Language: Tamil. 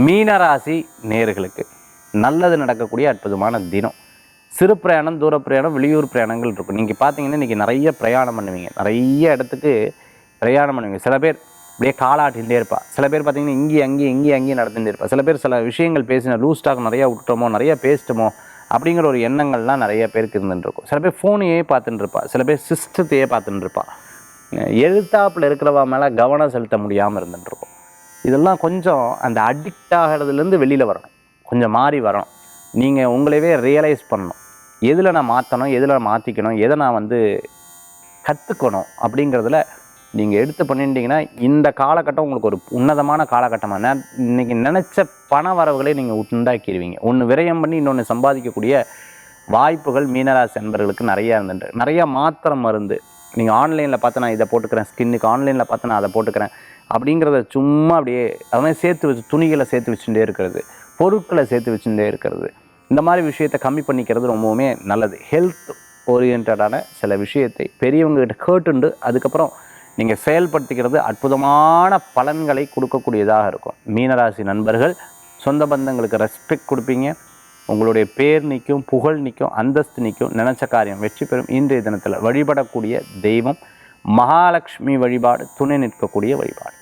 மீனராசி நேயர்களுக்கு நல்லது நடக்கக்கூடிய அற்புதமான தினம். சிறு பிரயாணம், தூர பிரயாணம், வெளியூர் பிரயாணங்கள் இருக்கும். நீங்கள் பார்த்தீங்கன்னா இன்றைக்கி நிறைய பிரயாணம் பண்ணுவீங்க, நிறைய இடத்துக்கு பிரயாணம் பண்ணுவீங்க. சில பேர் அப்படியே காலாட்டிகிட்டே இருப்பா. சில பேர் பார்த்தீங்கன்னா இங்கேயும் நடந்துகிட்டே இருப்பா. சில பேர் சில விஷயங்கள் பேசின லூஸ் ஸ்டாக் நிறையா விட்டுட்டோமோ, நிறையா பேசிட்டோமோ அப்படிங்கிற ஒரு எண்ணங்கள்லாம் நிறைய பேருக்கு இருந்துருக்கும். சில பேர் ஃபோனையே பார்த்துட்டு இருப்பா, சில பேர் சிஸ்டத்தையே பார்த்துட்டு இருப்பா. எழுத்தாப்பில் இருக்கிறவா மேலே கவனம் செலுத்த முடியாமல் இருந்துட்டுருக்கும். இதெல்லாம் கொஞ்சம் அந்த அடிக்ட் ஆகிறதுலேருந்து வெளியில் வரணும், கொஞ்சம் மாறி வரணும். நீங்கள் உங்களையே ரியலைஸ் பண்ணணும், எதில் நான் மாற்றணும், எதில் மாற்றிக்கணும், எதை நான் கற்றுக்கணும் அப்படிங்கிறதுல நீங்கள் எடுத்து பண்ணிட்டீங்கன்னா இந்த காலகட்டம் உங்களுக்கு ஒரு உன்னதமான காலகட்டமாக இன்றைக்கி நினச்ச பண வரவுகளை நீங்கள் உண்டாக்கிடுவீங்க. ஒன்று விரயம் பண்ணி இன்னொன்று சம்பாதிக்கக்கூடிய வாய்ப்புகள் மீனராசி என்பவர்களுக்கு நிறையா இருந்துட்டு, நிறையா மாத்திரை மருந்து நீங்கள் ஆன்லைனில் பார்த்து நான் இதை போட்டுக்கிறேன், ஸ்கின்னுக்கு ஆன்லைனில் பார்த்து நான் அதை போட்டுக்கிறேன் அப்படிங்கிறத சும்மா அப்படியே அது மாதிரி சேர்த்து வச்சு துணிகளை சேர்த்து வச்சுட்டே இருக்கிறது, பொருட்களை சேர்த்து வச்சுட்டே இருக்கிறது, இந்த மாதிரி விஷயத்தை கம்மி பண்ணிக்கிறது ரொம்பவுமே நல்லது. ஹெல்த் ஓரியன்டான சில விஷயத்தை பெரியவங்ககிட்ட கேட்டுண்டு அதுக்கப்புறம் நீங்கள் செயல்படுத்திக்கிறது அற்புதமான பலன்களை கொடுக்கக்கூடியதாக இருக்கும். மீனராசி நண்பர்கள் சொந்த பந்தங்களுக்கு ரெஸ்பெக்ட் கொடுப்பீங்க, உங்களுடைய பேர் நிற்கும், புகழ் நிற்கும், அந்தஸ்து நிற்கும், நினச்ச காரியம் வெற்றி பெறும். இன்றைய தினத்தில் வழிபடக்கூடிய தெய்வம் மகாலட்சுமி வழிபாடு, துணை நிற்கக்கூடிய வழிபாடு.